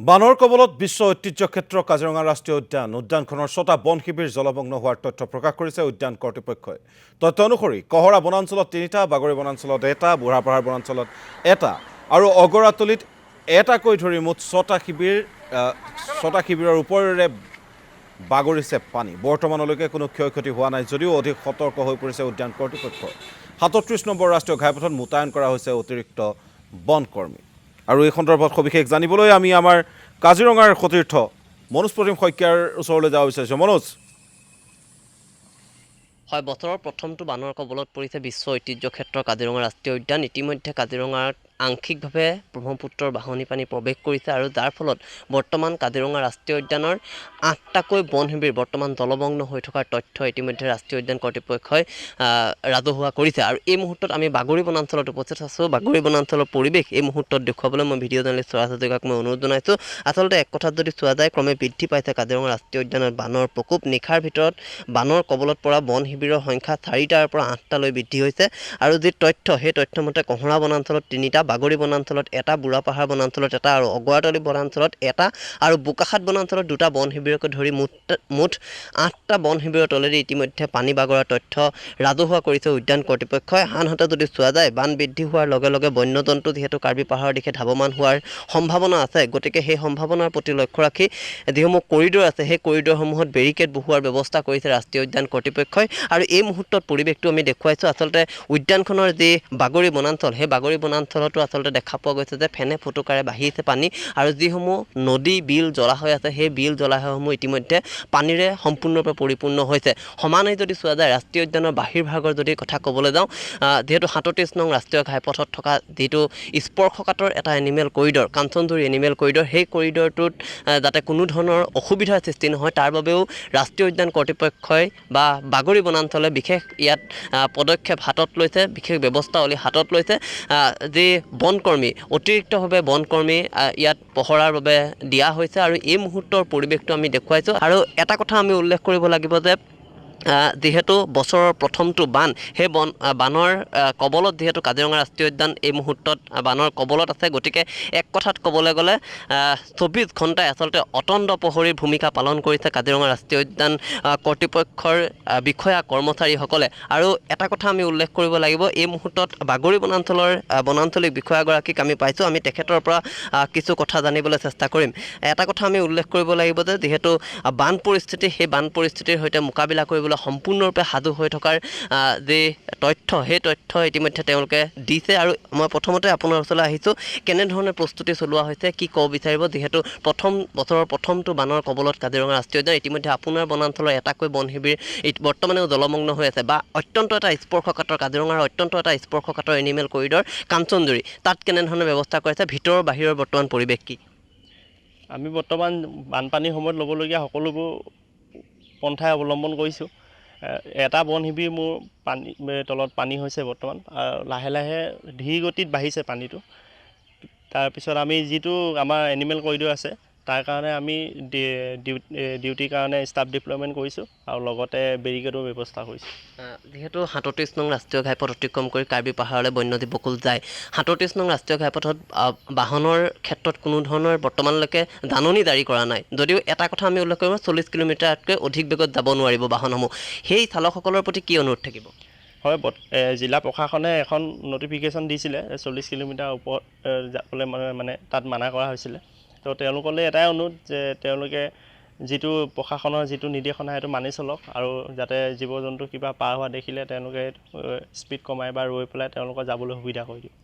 বানৰ কবলত বিশ্ব ঐতিহ্য ক্ষেত্ৰ কাজিৰঙা ৰাষ্ট্ৰীয় উদ্যানখনৰ ৬টা বন শিবিৰ জলমগ্ন হোৱাৰ তথ্য প্ৰকাশ কৰিছে উদ্যান কৰ্তৃপক্ষই। তথ্য অনুসৰি কহৰা বনাঞ্চলত ৩টা, বাগৰি বনাঞ্চলত ১টা, বুঢ়াপাহাৰ বনাঞ্চলত ১টা আৰু অগৰাতলিত ১টাকৈ ধৰি মুঠ ৬টা শিবিৰৰ ওপৰেৰে বাগৰিছে পানী। বৰ্তমানলৈকে কোনো ক্ষয়ক্ষতি হোৱা নাই যদিও অধিক সতৰ্ক হৈ পৰিছে উদ্যান কৰ্তৃপক্ষ। ৩৭ নম্বৰ ৰাষ্ট্ৰীয় ঘাইপথত মোতায়েন কৰা হৈছে অতিৰিক্ত বন কৰ্মী। আৰু এই সন্দৰ্ভত সবিশেষ জানিবলৈ আমি আমাৰ কাজিৰঙাৰ সতীৰ্থ মনোজ প্ৰতিম শইকীয়াৰ ওচৰলৈ যাব বিচাৰিছোঁ। মনোজ, হয়, বছৰৰ প্ৰথমটো বানৰ কবলত পৰিছে বিশ্ব ঐতিহ্য ক্ষেত্ৰ কাজিৰঙা ৰাষ্ট্ৰীয় উদ্যান। ইতিমধ্যে কাজিৰঙাত আংশিকভাৱে ব্ৰহ্মপুত্ৰৰ বাঢ়নী পানী প্ৰৱেশ কৰিছে আৰু যাৰ ফলত বৰ্তমান কাজিৰঙা ৰাষ্ট্ৰীয় উদ্যানৰ ৮টাকৈ বন শিবিৰ বৰ্তমান জলমগ্ন হৈ থকাৰ তথ্য ইতিমধ্যে ৰাষ্ট্ৰীয় উদ্যান কৰ্তৃপক্ষই ৰাজহুৱা কৰিছে। আৰু এই মুহূৰ্তত আমি বাগৰি বনাঞ্চলত উপস্থিত আছোঁ। বাগৰি বনাঞ্চলৰ পৰিৱেশ এই মুহূৰ্তত দেখুৱাবলৈ মই ভিডিঅ' জাৰ্নেলিষ্ট স্বৰাজ হাজৰিকাক মই অনুৰোধ জনাইছোঁ। আচলতে এক কথাত যদি চোৱা যায়, ক্ৰমে বৃদ্ধি পাইছে কাজিৰঙা ৰাষ্ট্ৰীয় উদ্যানত বানৰ প্ৰকোপ। নিশাৰ ভিতৰত বানৰ কবলত পৰা বন শিবিৰৰ সংখ্যা ৪টাৰ পৰা ৮টালৈ বৃদ্ধি হৈছে। আৰু যি তথ্য, সেই তথ্যমতে কহৰা বনাঞ্চলত ৩টা, বাগৰি বনাঞ্চলত ১টা, বুঢ়াপাহাৰ বনাঞ্চলত ১টা আৰু অগৰাতলি বনাঞ্চলত 1টা আৰু বোকাখাত বনাঞ্চলত 2টা বন শিবিৰকে ধৰি মুঠ 8টা বন শিবিৰৰ তলেদি ইতিমধ্যে পানী বাগৰাৰ তথ্য ৰাজহুৱা কৰিছে উদ্যান কৰ্তৃপক্ষই। আনহাতে যদি চোৱা যায়, বান বৃদ্ধি হোৱাৰ লগে লগে বন্যজন্তু যিহেতু কাৰ্বি পাহাৰৰ দিশে ধাৱমান হোৱাৰ সম্ভাৱনা আছে, গতিকে সেই সম্ভাৱনাৰ প্ৰতি লক্ষ্য ৰাখি যিসমূহ কৰিডৰ আছে, সেই কৰিডৰসমূহত বেৰিকেড বহুৱাৰ ব্যৱস্থা কৰিছে ৰাষ্ট্ৰীয় উদ্যান কৰ্তৃপক্ষই। আৰু এই মুহূৰ্তত পৰিৱেশটো আমি দেখুৱাইছোঁ। আচলতে উদ্যানখনৰ যি বাগৰি বনাঞ্চল, সেই বাগৰি বনাঞ্চলতো আচলতে দেখা পোৱা গৈছে যে ফেনে ফুটুকাৰে বাঢ়িছে পানী। আৰু যিসমূহ নদী, বিল, জলাশয় আছে, সেই বিল জলাশয়সমূহ ইতিমধ্যে পানীৰে সম্পূৰ্ণৰূপে পৰিপূৰ্ণ হৈছে। সমানে যদি চোৱা যায়, ৰাষ্ট্ৰীয় উদ্যানৰ বাহিৰভাগৰ যদি কথা ক'বলৈ যাওঁ, যিহেতু ৩৭ নং ৰাষ্ট্ৰীয় ঘাইপথত থকা যিটো স্পৰ্শকাতৰ এটা animal corridor, Kanchanjuri animal corridor, সেই কৰিডৰটোত যাতে কোনো ধৰণৰ অসুবিধাৰ সৃষ্টি নহয়, তাৰ বাবেও ৰাষ্ট্ৰীয় উদ্যান কৰ্তৃপক্ষই বা বাগৰি বনাঞ্চলে বিশেষ ইয়াত পদক্ষেপ হাতত লৈছে, বিশেষ ব্যৱস্থাৱলী হাতত লৈছে। যি বনকৰ্মী, অতিৰিক্তভাৱে বনকৰ্মী ইয়াত পহৰাৰ বাবে দিয়া হৈছে। আৰু এই মুহূৰ্তৰ পৰিৱেশটো আমি দেখুৱাইছোঁ। আৰু এটা কথা আমি উল্লেখ কৰিব লাগিব যে যিহেতু বছৰৰ প্ৰথমটো বান, সেই বানৰ কবলত যিহেতু কাজিৰঙা ৰাষ্ট্ৰীয় উদ্যান এই মুহূৰ্তত বানৰ কবলত আছে, গতিকে এক কথাত ক'বলৈ গ'লে ২৪ ঘণ্টাই আচলতে অতন্দ্ৰ প্ৰহৰীৰ ভূমিকা পালন কৰিছে কাজিৰঙা ৰাষ্ট্ৰীয় উদ্যান কৰ্তৃপক্ষৰ বিষয়া কৰ্মচাৰীসকলে। আৰু এটা কথা আমি উল্লেখ কৰিব লাগিব, এই মুহূৰ্তত বাগৰি বনাঞ্চলৰ বনাঞ্চলিক বিষয়াগৰাকীক আমি পাইছোঁ। আমি তেখেতৰ পৰা কিছু কথা জানিবলৈ চেষ্টা কৰিম। এটা কথা আমি উল্লেখ কৰিব লাগিব যে যিহেতু বান পৰিস্থিতি, সেই বান পৰিস্থিতিৰ সৈতে মোকাবিলা কৰিবলৈ সম্পূৰ্ণৰূপে সাজু হৈ থকাৰ যি তথ্য, সেই তথ্য ইতিমধ্যে তেওঁলোকে দিছে। আৰু মই প্ৰথমতে আপোনাৰ ওচৰলৈ আহিছোঁ, কেনেধৰণে প্ৰস্তুতি চলোৱা হৈছে, কি ক'ব বিচাৰিব? যিহেতু বছৰৰ প্ৰথমটো বানৰ কবলত কাজিৰঙা ৰাষ্ট্ৰীয় উদ্যান, ইতিমধ্যে আপোনাৰ বনাঞ্চলৰ এটাকৈ বন শিবিৰ বৰ্তমানেও জলমগ্ন হৈ আছে, বা অত্যন্ত এটা স্পৰ্শকাতৰ, কাজিৰঙাৰ অত্যন্ত এটা স্পৰ্শকাতৰ এনিমেল কৰিডৰ কাঞ্চনজুৰি, তাত কেনেধৰণে ব্যৱস্থা কৰিছে? ভিতৰৰ বাহিৰৰ বৰ্তমান পৰিৱেশ কি? আমি বৰ্তমান বানপানীৰ সময়ত ল'বলগীয়া সকলোবোৰ পন্থাই অৱলম্বন কৰিছোঁ। এটা বন শিবিৰ মোৰ তলত পানী হৈছে বৰ্তমান, লাহে লাহে ধীৰ গতিত বাঢ়িছে পানীটো। তাৰপিছত আমি যিটো আমাৰ এনিমেল কৰিডৰ আছে, তাৰ কাৰণে আমি ডিউটিৰ কাৰণে ষ্টাফ ডিপ্লয়মেণ্ট কৰিছোঁ আৰু লগতে বেৰিকেডৰ ব্যৱস্থা কৰিছোঁ। যিহেতু ৩৭ নং ৰাষ্ট্ৰীয় ঘাইপথ অতিক্ৰম কৰি কাৰ্বি পাহাৰলৈ বন্যজীৱ বকুল যায়, ৩৭ নং ৰাষ্ট্ৰীয় ঘাইপথত বাহনৰ ক্ষেত্ৰত কোনো ধৰণৰ বৰ্তমানলৈকে জাননী জাৰি কৰা নাই। যদিও এটা কথা আমি উল্লেখ কৰিব, ৪০ কিলোমিটাৰতকৈ অধিক বেগত যাব নোৱাৰিব বাহনসমূহ। সেই চালকসকলৰ প্ৰতি কি অনুৰোধ থাকিব? হয়, জিলা প্ৰশাসনে এখন নটিফিকেশ্যন দিছিলে, ৪০ কিলোমিটাৰ ওপৰত যাবলৈ মানে তাত মানা কৰা হৈছিলে। তো তেওঁলোকলৈ এটাই অনুৰোধ যে তেওঁলোকে যিটো প্ৰশাসনৰ যিটো নিৰ্দেশনা সেইটো মানি চলক, আৰু যাতে জীৱ জন্তু কিবা পাৰ হোৱা দেখিলে তেওঁলোকে স্পীড কমাই বা ৰৈ পেলাই তেওঁলোকৰ যাবলৈ সুবিধা কৰি দিয়ক।